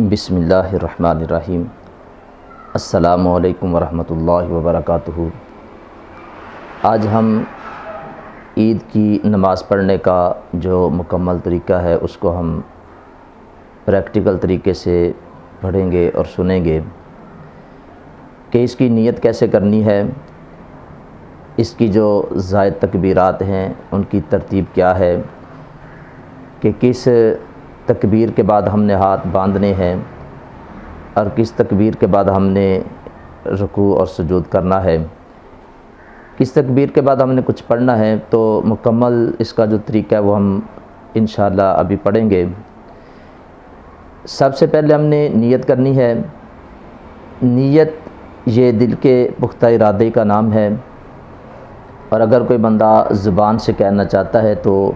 بسم اللہ الرحمن الرحیم۔ السلام علیکم ورحمۃ اللہ وبرکاتہ۔ آج ہم عید کی نماز پڑھنے کا جو مکمل طریقہ ہے اس کو ہم پریکٹیکل طریقے سے پڑھیں گے اور سنیں گے کہ اس کی نیت کیسے کرنی ہے، اس کی جو زائد تکبیرات ہیں ان کی ترتیب کیا ہے، کہ کس تکبیر کے بعد ہم نے ہاتھ باندھنے ہیں اور کس تکبیر کے بعد ہم نے رکوع اور سجود کرنا ہے، کس تکبیر کے بعد ہم نے کچھ پڑھنا ہے۔ تو مکمل اس کا جو طریقہ ہے وہ ہم انشاءاللہ ابھی پڑھیں گے۔ سب سے پہلے ہم نے نیت کرنی ہے۔ نیت یہ دل کے پختہ ارادے کا نام ہے، اور اگر کوئی بندہ زبان سے کہنا چاہتا ہے تو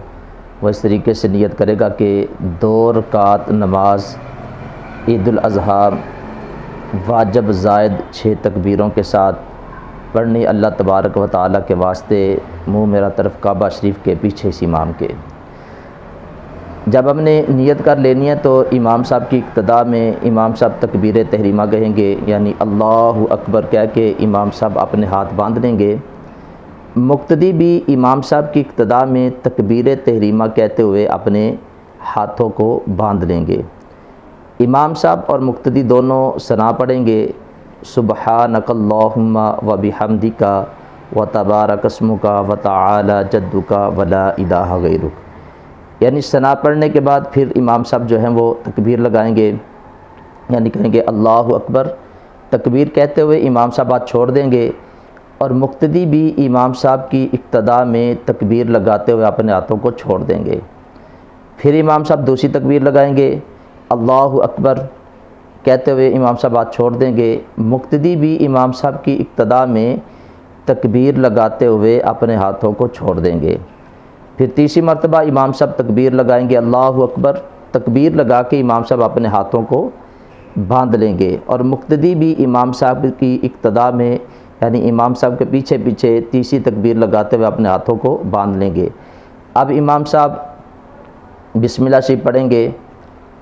وہ اس طریقے سے نیت کرے گا کہ 2 رکعت نماز عید الاضحیٰ واجب زائد 6 تکبیروں کے ساتھ پڑھنی اللہ تبارک و تعالیٰ کے واسطے، منہ میرا طرف کعبہ شریف کے پیچھے اس امام کے۔ جب ہم نے نیت کر لینی ہے تو امام صاحب کی اقتداء میں امام صاحب تکبیر تحریمہ کہیں گے، یعنی اللہ اکبر کہہ کے امام صاحب اپنے ہاتھ باندھ لیں گے۔ مقتدی بھی امام صاحب کی اقتداء میں تکبیر تحریمہ کہتے ہوئے اپنے ہاتھوں کو باندھ لیں گے۔ امام صاحب اور مقتدی دونوں ثنا پڑھیں گے، سبحانک اللہم و بحمدک و تبارک اسمک و تعالی جدک ولا الہ غیرک، یعنی ثنا پڑھنے کے بعد پھر امام صاحب جو ہیں وہ تکبیر لگائیں گے، یعنی کہیں گے اللہ اکبر، تکبیر کہتے ہوئے امام صاحب ہاتھ چھوڑ دیں گے، اور مقتدی بھی امام صاحب کی اقتداء میں تکبیر لگاتے ہوئے اپنے ہاتھوں کو چھوڑ دیں گے۔ پھر امام صاحب دوسری تکبیر لگائیں گے، اللہ اکبر کہتے ہوئے امام صاحب ہاتھ چھوڑ دیں گے۔ مقتدی بھی امام صاحب کی اقتداء میں تکبیر لگاتے ہوئے اپنے ہاتھوں کو چھوڑ دیں گے۔ پھر تیسری مرتبہ امام صاحب تکبیر لگائیں گے، اللہ اکبر، تکبیر لگا کے امام صاحب اپنے ہاتھوں کو باندھ لیں گے، اور مقتدی بھی امام صاحب کی اقتداء میں یعنی امام صاحب کے پیچھے پیچھے تیسری تکبیر لگاتے ہوئے اپنے ہاتھوں کو باندھ لیں گے۔ اب امام صاحب بسم اللہ شریف پڑھیں گے،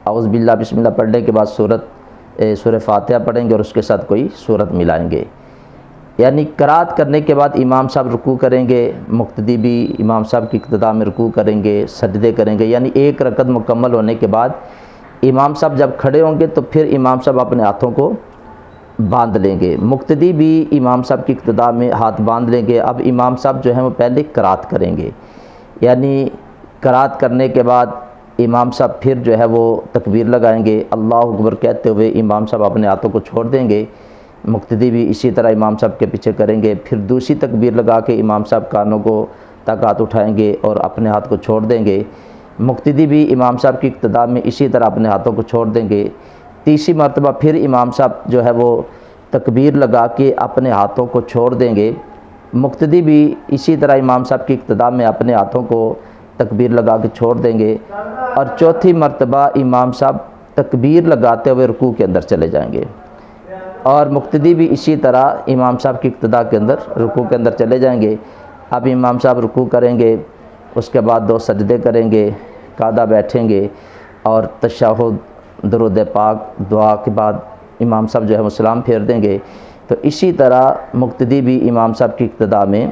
اعوذ باللہ بسم اللہ پڑھنے کے بعد سورہ فاتحہ پڑھیں گے اور اس کے ساتھ کوئی سورت ملائیں گے، یعنی قرات کرنے کے بعد امام صاحب رکوع کریں گے، مقتدی بھی امام صاحب کی اقتداء میں رکوع کریں گے، سجدے کریں گے، یعنی 1 رکعت مکمل ہونے کے بعد امام صاحب جب کھڑے ہوں گے تو پھر امام صاحب اپنے ہاتھوں کو باندھ لیں گے۔ مقتدی بھی امام صاحب کی اقتداء میں ہاتھ باندھ لیں گے۔ اب امام صاحب جو ہیں وہ پہلے قرات کریں گے، یعنی قرات کرنے کے بعد امام صاحب پھر جو ہے وہ تکبیر لگائیں گے، اللہ اکبر کہتے ہوئے امام صاحب اپنے ہاتھوں کو چھوڑ دیں گے۔ مقتدی بھی اسی طرح امام صاحب کے پیچھے کریں گے، پھر دوسری تکبیر لگا کے امام صاحب کانوں کو تک ہاتھ اٹھائیں گے اور اپنے ہاتھ کو چھوڑ دیں گے۔ مقتدی بھی امام صاحب کی اقتداء میں اسی طرح اپنے ہاتھوں کو چھوڑ دیں گے۔ تیسری مرتبہ پھر امام صاحب جو ہے وہ تکبیر لگا کے اپنے ہاتھوں کو چھوڑ دیں گے۔ مقتدی بھی اسی طرح امام صاحب کی اقتداء میں اپنے ہاتھوں کو تکبیر لگا کے چھوڑ دیں گے، اور چوتھی مرتبہ امام صاحب تکبیر لگاتے ہوئے رکوع کے اندر چلے جائیں گے، اور مقتدی بھی اسی طرح امام صاحب کی اقتداء کے اندر رکوع کے اندر چلے جائیں گے۔ اب امام صاحب رکوع کریں گے، اس کے بعد 2 سجدے کریں گے، قعدہ بیٹھیں گے، اور تشہد درود پاک دعا کے بعد امام صاحب جو ہے وہ سلام پھیر دیں گے۔ تو اسی طرح مقتدی بھی امام صاحب کی اقتداء میں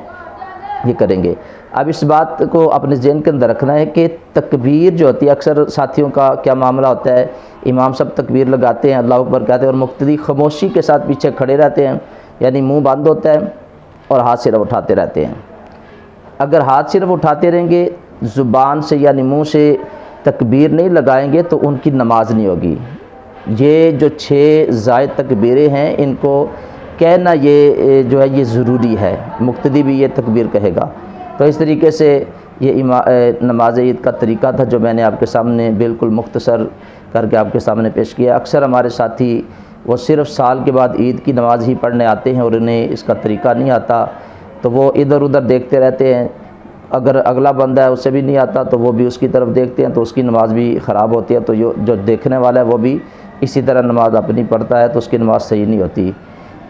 یہ کریں گے۔ اب اس بات کو اپنے ذہن کے اندر رکھنا ہے کہ تکبیر جو ہوتی ہے، اکثر ساتھیوں کا کیا معاملہ ہوتا ہے، امام صاحب تکبیر لگاتے ہیں، اللہ اکبر کہتے ہیں، اور مقتدی خاموشی کے ساتھ پیچھے کھڑے رہتے ہیں، یعنی منہ بند ہوتا ہے اور ہاتھ صرف اٹھاتے رہتے ہیں۔ اگر ہاتھ صرف اٹھاتے رہیں گے، زبان سے یعنی منہ سے تکبیر نہیں لگائیں گے تو ان کی نماز نہیں ہوگی۔ یہ جو 6 زائد تکبیریں ہیں ان کو کہنا یہ جو ہے یہ ضروری ہے، مقتدی بھی یہ تکبیر کہے گا۔ تو اس طریقے سے یہ نماز عید کا طریقہ تھا جو میں نے آپ کے سامنے بالکل مختصر کر کے آپ کے سامنے پیش کیا۔ اکثر ہمارے ساتھی وہ صرف سال کے بعد عید کی نماز ہی پڑھنے آتے ہیں اور انہیں اس کا طریقہ نہیں آتا، تو وہ ادھر ادھر دیکھتے رہتے ہیں۔ اگر اگلا بندہ ہے اسے بھی نہیں آتا تو وہ بھی اس کی طرف دیکھتے ہیں، تو اس کی نماز بھی خراب ہوتی ہے۔ تو جو دیکھنے والا ہے وہ بھی اسی طرح نماز اپنی پڑھتا ہے تو اس کی نماز صحیح نہیں ہوتی۔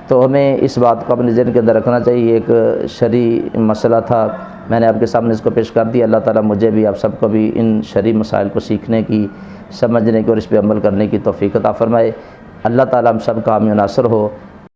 تو ہمیں اس بات کو اپنے ذہن کے اندر رکھنا چاہیے۔ ایک شرعی مسئلہ تھا، میں نے آپ کے سامنے اس کو پیش کر دیا۔ اللہ تعالیٰ مجھے بھی آپ سب کو بھی ان شرعی مسائل کو سیکھنے کی، سمجھنے کی اور اس پہ عمل کرنے کی توفیق عطا فرمائے۔ اللہ تعالیٰ ہم سب کا حامی و ناصر ہو۔